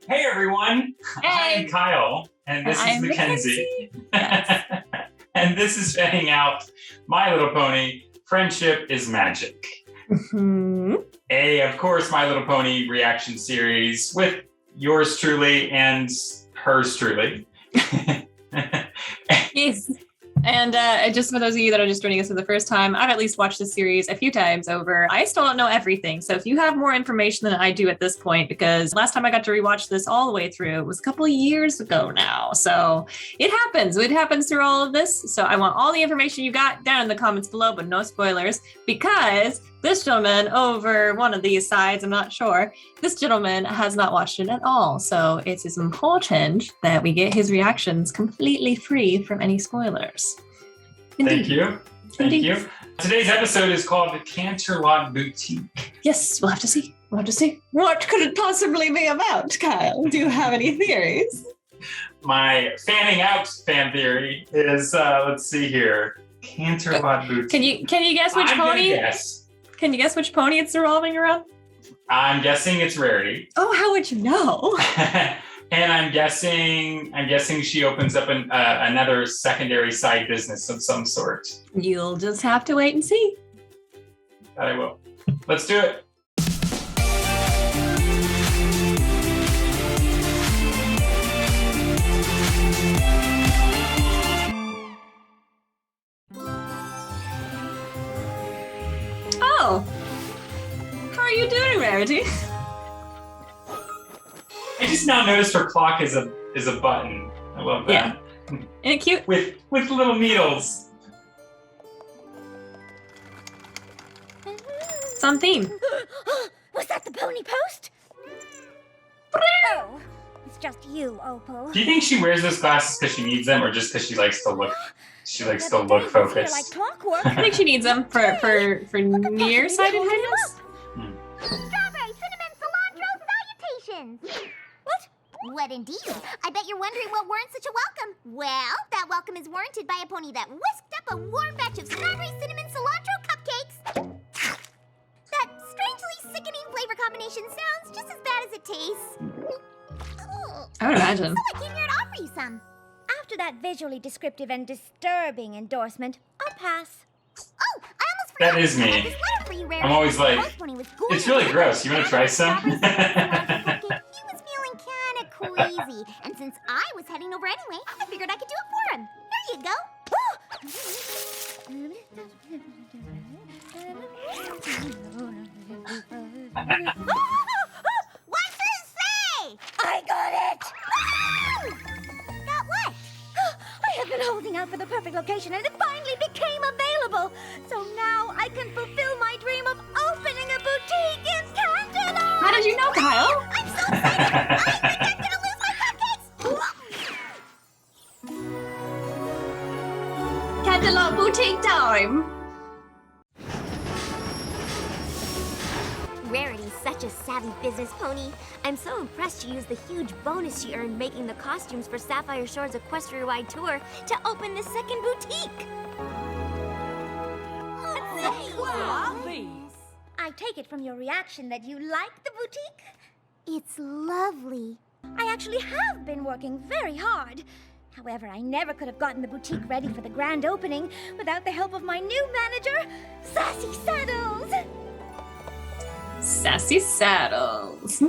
Hey everyone, Hey. I'm Kyle, and this is Mackenzie. Yes. And this is Fanning Out, My Little Pony, Friendship is Magic. Mm-hmm. Of course, My Little Pony reaction series with yours truly and hers truly. Yes. And just for those of you that are just joining us for the first time, I've at least watched the series a few times over. I still don't know everything. So if you have more information than I do at this point, because last time I got to rewatch this all the way through, it was a couple of years ago now. So it happens. It happens through all of this. So I want all the information you got down in the comments below, but no spoilers, because this gentleman over one of these sides, I'm not sure, this gentleman has not watched it at all. So it is important that we get his reactions completely free from any spoilers. Indeed. Thank you. Today's episode is called The Canterlot Boutique. Yes, we'll have to see. What could it possibly be about, Kyle? Do you have any theories? My Fanning Out fan theory is, let's see here, Canterlot Boutique. Can you guess which pony? Yes. Can you guess which pony it's revolving around? I'm guessing it's Rarity. Oh, how would you know? And I'm guessing she opens up another secondary side business of some sort. You'll just have to wait and see. That I will. Let's do it. Oh, how are you doing, Rarity? I just now noticed her clock is a button. I love that. Yeah. Isn't it cute? With little needles. It's on theme. Was that the pony post? Oh, it's just you, Opal. Do you think she wears those glasses because she needs them, or just because she likes to look? She likes to look focused. Like clockwork. I think she needs them for nearsightedness. Strawberry, cinnamon, cilantro, salutations. What indeed? I bet you're wondering what warrants such a welcome. Well, that welcome is warranted by a pony that whisked up a warm batch of strawberry, cinnamon, cilantro cupcakes. That strangely sickening flavor combination sounds just as bad as it tastes. I would imagine. So I came here to offer you some. After that visually descriptive and disturbing endorsement, I'll pass. Oh, I almost forgot. That is me. I have this letter for you, Rarity. I'm always like, it's really gross. You want to try some? He was feeling kind of queasy, and since I was heading over anyway, I figured I could do it for him. Here you go. What's it say? I got it. Got what? I have been holding out for the perfect location, and it finally became available. So now I can fulfill my dream of opening a boutique in Canterlot. How did you know, Kyle? I'm so excited! I think I'm gonna lose my cupcakes! Canterlot boutique time. Rarity's such a savvy business pony. I'm so impressed she used the huge bonus she earned making the costumes for Sapphire Shore's Equestria-wide tour to open the second boutique. I take it from your reaction that you like the boutique? It's lovely. I actually have been working very hard. However, I never could have gotten the boutique ready for the grand opening without the help of my new manager, Sassy Saddles. Sassy Saddles.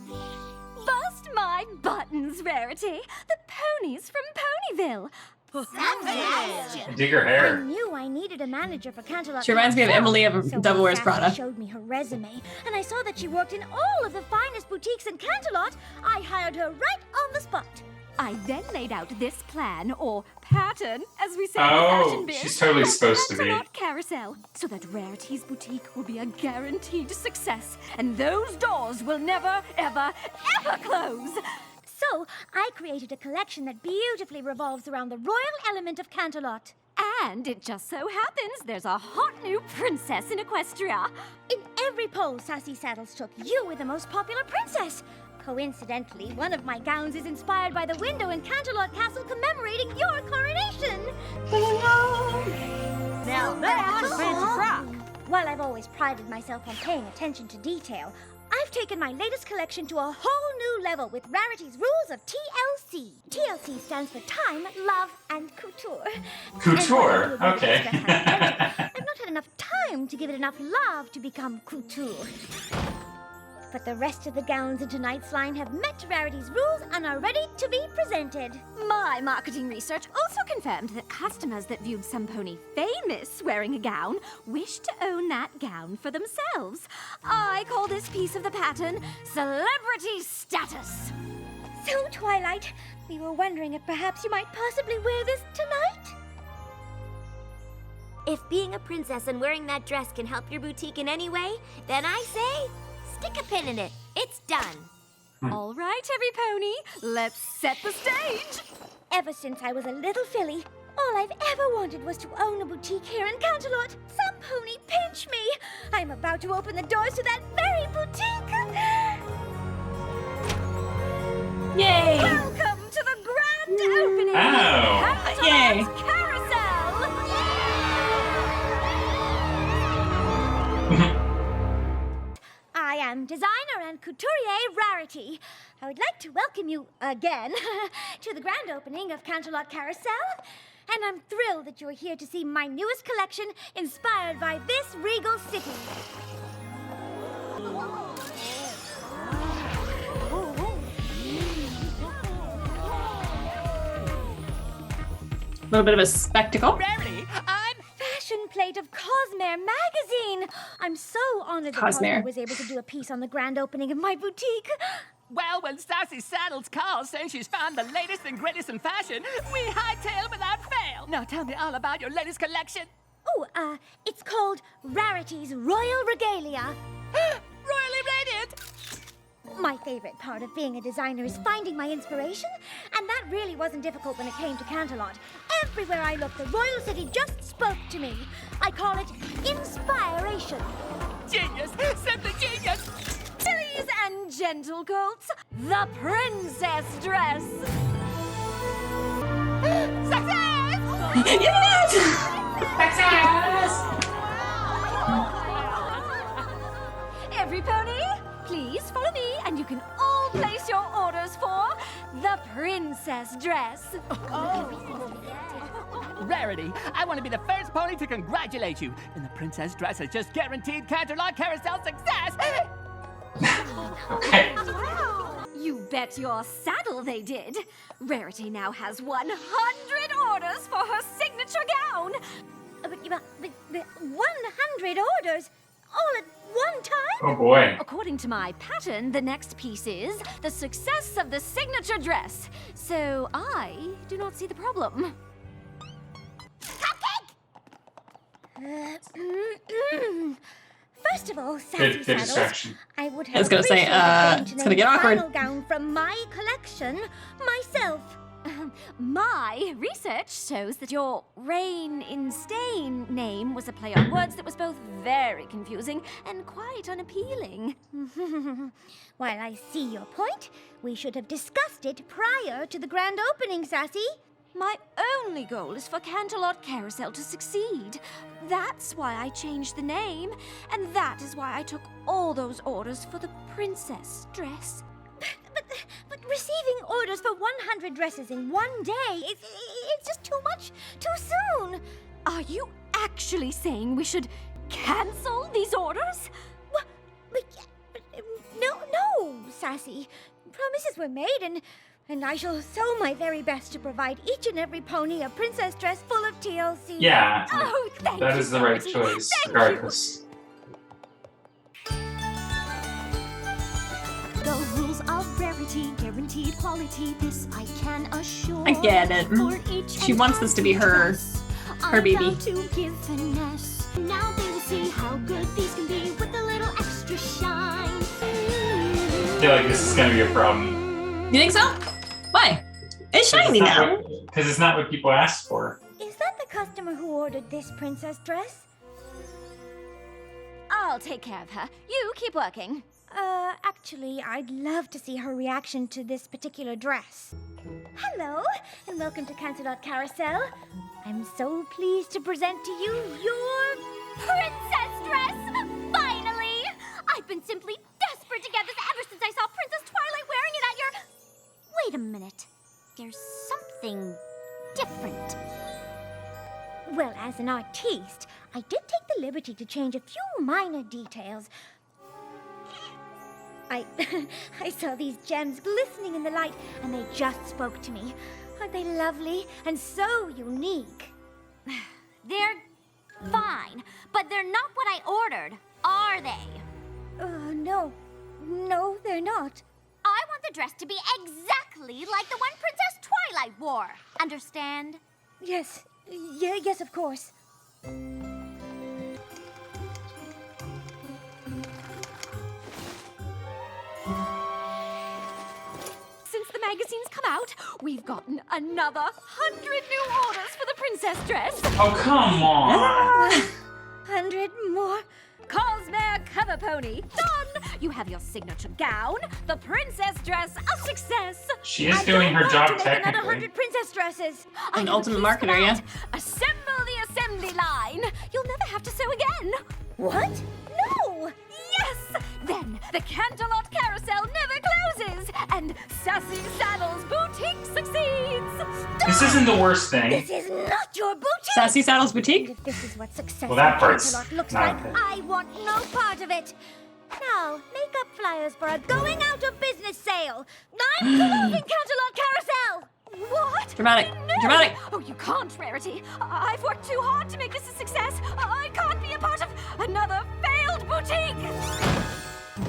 Bust my buttons, Rarity. The ponies from Ponyville. I dig her I hair. knew I needed a manager for Canterlot. She reminds me of Emily of So Devil when Wears Sassy Prada. showed me her resume, and I saw that she worked in all of the finest boutiques in Canterlot. I hired her right on the spot. I then laid out this plan, or pattern, as we say in Oh, fashion biz, she's totally for supposed to be. Canterlot Carousel, so that Rarity's boutique will be a guaranteed success, and those doors will never, ever, ever close. So I created a collection that beautifully revolves around the royal element of Canterlot. And it just so happens there's a hot new princess in Equestria. In every poll Sassy Saddles took, you were the most popular princess. Coincidentally, one of my gowns is inspired by the window in Canterlot Castle commemorating your coronation. Now that's fancy frock. While I've always prided myself on paying attention to detail, I've I've taken my latest collection to a whole new level with Rarity's rules of TLC. TLC stands for time, love, and couture. Couture, okay. I've not had enough time to give it enough love to become couture. But the rest of the gowns in tonight's line have met Rarity's rules and are ready to be presented. My marketing research also confirmed that customers that viewed some pony famous wearing a gown wished to own that gown for themselves. I call this piece of the pattern celebrity status. So, Twilight, we were wondering if perhaps you might possibly wear this tonight? If being a princess and wearing that dress can help your boutique in any way, then I say, stick a pin in it. It's done. All right, every pony, let's set the stage. Ever since I was a little filly, all I've ever wanted was to own a boutique here in Canterlot. Some pony pinch me. I'm about to open the doors to that very boutique. Yay! Welcome to the grand opening Oh. of Canterlot's Yay. Carousel. I am designer and couturier Rarity. I would like to welcome you again to the grand opening of Canterlot Carousel. And I'm thrilled that you're here to see my newest collection inspired by this regal city. A little bit of a spectacle. Rarity, I'm... Fashion plate of Cosmere magazine. I'm so honored that Cosmere. Cosmere was able to do a piece on the grand opening of my boutique. Well, when Sassy Saddles calls saying she's found the latest and greatest in fashion, we hightail without fail. Now tell me all about your latest collection. Oh, it's called Rarity's Royal Regalia. Royally radiant. My favorite part of being a designer is finding my inspiration, and that really wasn't difficult when it came to Canterlot. Everywhere I looked, the royal city just spoke to me. I call it inspiration. Genius, simply genius. Ladies and gentle colts, the princess dress. Success! Yes! Every pony, please follow me, and you can all place your orders for the princess dress. Rarity, I want to be the first pony to congratulate you. And the princess dress has just guaranteed Canterlot Carousel success. Okay. You bet your saddle they did. Rarity now has 100 orders for her signature gown. But 100 orders all at one time? Oh boy. According to my pattern, the next piece is the success of the signature dress. So I do not see the problem. First of all, Good, Sassy good Saddles, distraction. I would have I was gonna say, appreciated it's getting to gonna name get the awkward. final gown from my collection myself. My research shows that your Rain in Stain name was a play on words that was both very confusing and quite unappealing. While I see your point, we should have discussed it prior to the grand opening, Sassy. My only goal is for Canterlot Carousel to succeed. That's why I changed the name, and that is why I took all those orders for the princess dress. But receiving orders for 100 dresses in one day, it's just too much, too soon. Are you actually saying we should cancel these orders? What? No, Sassy. Promises were made, and I shall sow my very best to provide each and every pony a princess dress full of TLC. Yeah. Oh, thank That you, is the right Rarity. choice, Thank regardless. The rules of Rarity, guaranteed quality, this I can assure. I get it. For each She wants this to be her baby. I'm about to give finesse. Now they will see how good these can be with a little extra shine. I feel like this is going to be a problem. You think so? Why? It's shiny now. Because it's not what people asked for. Is that the customer who ordered this princess dress? I'll take care of her. You keep working. Actually, I'd love to see her reaction to this particular dress. Hello, and welcome to Canterlot Carousel. I'm so pleased to present to you your Princess dress! Finally! I've been simply desperate desperate to get this ever since I saw Princess Twilight wearing it at your... Wait a minute. There's something different. Well, as an artiste, I did take the liberty to change a few minor details. I saw these gems glistening in the light, and they just spoke to me. Aren't they lovely and so unique? They're fine, but they're not what I ordered, are they? No. No, they're not. I want the dress to be exactly like the one Princess Twilight wore. Understand? Yes. Yes, of course. Since the magazine's come out, we've gotten another 100 new orders for the princess dress. Oh, come on. 100 more. Cosmere Cover Pony, done! You have your signature gown, the princess dress, a success! She is doing her job Another technically. 100 princess dresses! An ultimate marketer, yeah. Assemble the assembly line! You'll never have to sew again! What? No! Yes! Then the Canterlot carousel never closes, and Sassy Saddles Boutique succeeds! This isn't the worst thing. This is not your boutique! Sassy Saddles And Boutique? if this is what success Well, that in part's Canterlot looks not like, good. I want no part of it. Now, make up flyers for a going out of business sale. I'm closing Canterlot Carousel. What? Dramatic. No! Dramatic. Oh, you can't, Rarity. I've worked too hard to make this a success. I can't be a part of another failed boutique.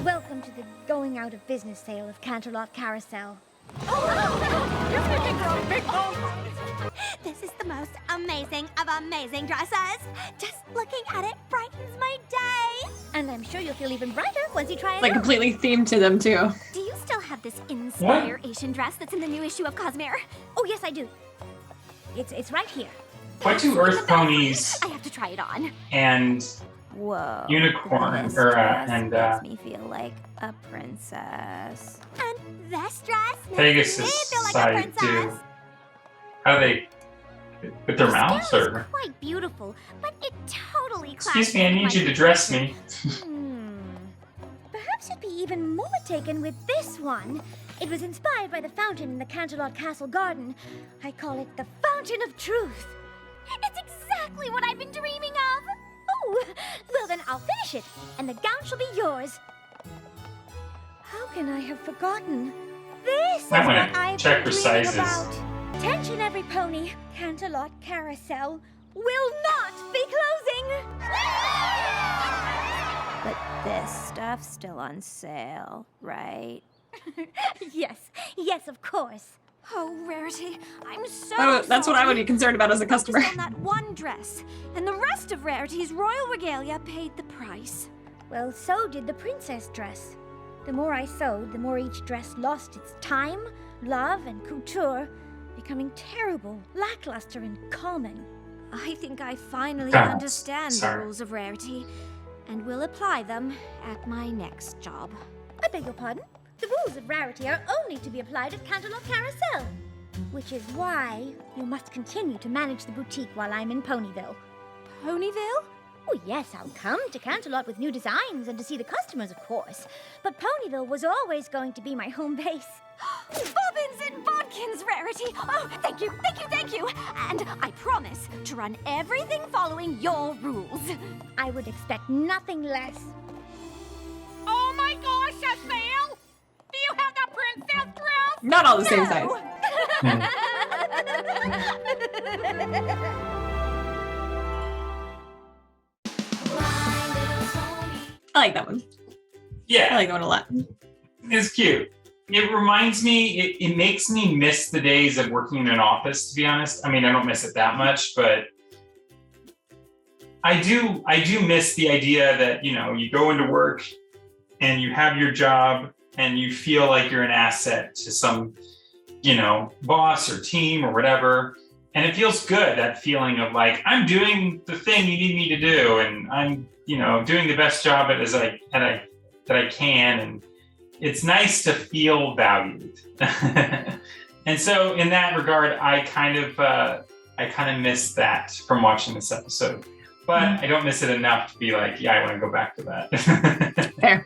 Welcome to the going out of business sale of Canterlot Carousel. This is the most amazing of amazing dresses. Just looking at it brightens my day. And I'm sure you'll feel even brighter once you try it Like out. completely themed to them too. Do you still have this Inspiration dress that's in the new issue of Cosmere? Oh, yes, I do. It's right here. What do Earth ponies I have to try it on. and Whoa. unicorn this or dress and makes me feel like a princess. And this dress makes Pegasus me feel like a side princess. do? How do they with their mouths Scale or? is quite beautiful, but it totally Excuse me, I clashes need with you my to dress me. Perhaps you'd be even more taken with this one. It was inspired by the fountain in the Canterlot Castle garden. I call it the Fountain of Truth. It's exactly what I've been dreaming of. Oh, well then I'll finish it, and the gown shall be yours. How can I have forgotten? This is Might what wanna I've check been her dreaming sizes. about. Attention every pony, Canterlot Carousel will not be closing. But this stuff's still on sale, right? Yes, of course. Oh, Rarity, I'm so Oh, that's what I would sorry. be concerned about as a customer. Focused on that one dress, and the rest of Rarity's royal regalia paid the price. Well, so did the princess dress. The more I sewed, the more each dress lost its time, love, and couture, becoming terrible, lackluster, and common. I think I finally Ah, understand the sorry. rules of Rarity, and will apply them at my next job. I beg your pardon? The rules of Rarity are only to be applied at Canterlot Carousel, which is why you must continue to manage the boutique while I'm in Ponyville. Ponyville? Oh, yes, I'll come to Canterlot with new designs and to see the customers, of course. But Ponyville was always going to be my home base. Bobbins and bodkins, Rarity! Oh, thank you, thank you, thank you! And I promise to run everything following your rules. I would expect nothing less. Oh my gosh, a sale! Do you have the princess dress? Not all the same size. I like that one. I Yeah, like that one a lot. it's cute. It reminds me, it makes me miss the days of working in an office, to be honest. I mean, I don't miss it that much, but I do miss the idea that, you know, you go into work and you have your job and you feel like you're an asset to some, you know, boss or team or whatever. And it feels good, that feeling of like, I'm doing the thing you need me to do, and I'm, you know, doing the best job that I can. And it's nice to feel valued. And so in that regard, I kind of miss that from watching this episode. But I don't miss it enough to be like, yeah, I want to go back to that. Fair.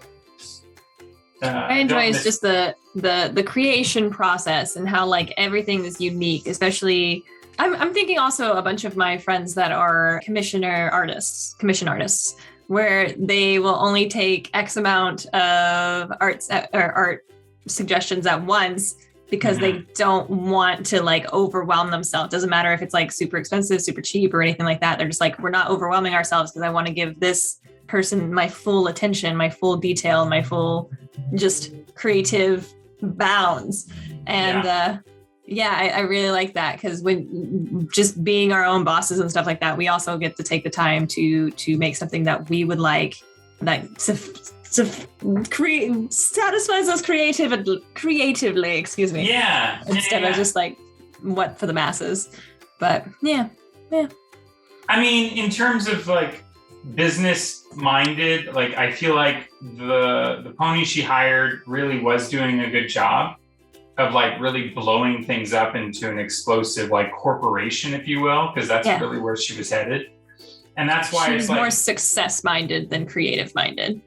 I enjoy is just the creation process and how like everything is unique, especially I'm thinking also a bunch of my friends that are commission artists, where they will only take X amount of art suggestions at once because they don't want to like overwhelm themselves. Doesn't matter if it's like super expensive, super cheap or anything like that. They're just like, we're not overwhelming ourselves because I want to give this person my full attention, my full detail, my full just creative bounds. And I really like that because when just being our own bosses and stuff like that, we also get to take the time to make something that we would like, that satisfies us creatively, excuse me. Yeah. Instead of just like what for the masses. But yeah. I mean, in terms of like business minded, like I feel like the pony she hired really was doing a good job of like really blowing things up into an explosive like corporation, if you will, because that's really where she was headed. And that's why she it's was like more success minded than creative minded.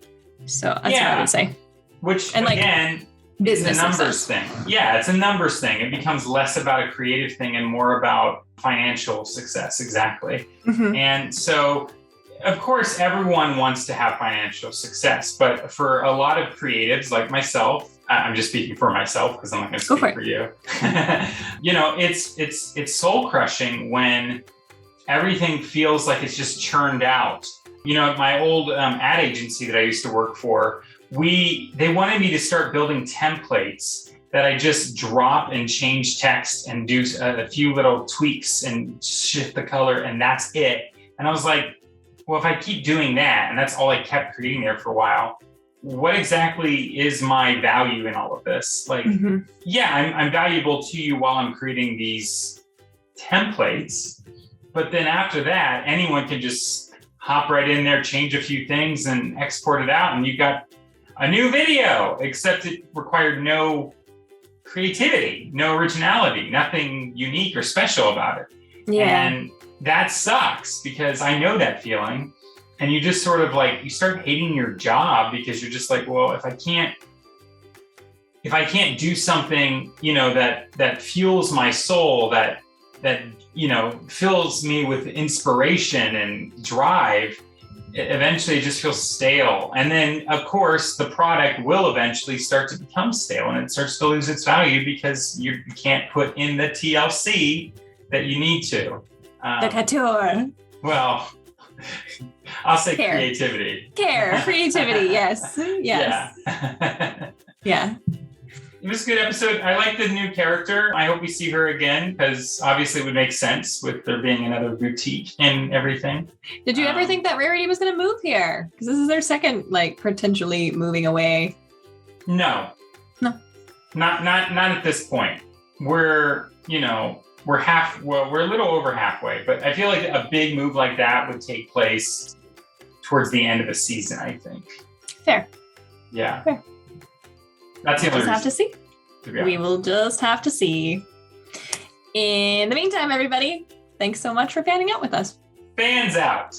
So that's what I would say. Which and again, like it's a numbers thing. Yeah, it's a numbers thing. It becomes less about a creative thing and more about financial success. Exactly. And so, of course, everyone wants to have financial success, but for a lot of creatives like myself, I'm just speaking for myself because I'm not going to speak for you. You know, it's soul crushing when everything feels like it's just churned out. You know, at my old ad agency that I used to work for, they wanted me to start building templates that I just drop and change text and do a few little tweaks and shift the color, and that's it. And I was like, well, if I keep doing that, and that's all I kept creating there for a while, what exactly is my value in all of this? Like, I'm valuable to you while I'm creating these templates, but then after that, anyone can just hop right in there, change a few things and export it out. And you've got a new video, except it required no creativity, no originality, nothing unique or special about it. Yeah. And that sucks because I know that feeling. And you just sort of like, you start hating your job because you're just like, well, if I can't do something, you know, that fuels my soul, that you know, fills me with inspiration and drive, eventually it just feels stale. And then, of course, the product will eventually start to become stale and it starts to lose its value because you can't put in the TLC that you need to. The couture. Well, I'll say creativity. Creativity, yes. Yeah. It was a good episode. I like the new character. I hope we see her again because obviously it would make sense with there being another boutique and everything. Did you ever think that Rarity was going to move here? Because this is their second, like, potentially moving away. No. Not at this point. We're a little over halfway, but I feel like a big move like that would take place towards the end of the season, I think. Fair. Yeah. Fair. That's the only reason. Have to see. We will just have to see. In the meantime, everybody, thanks so much for fanning out with us. Fans out.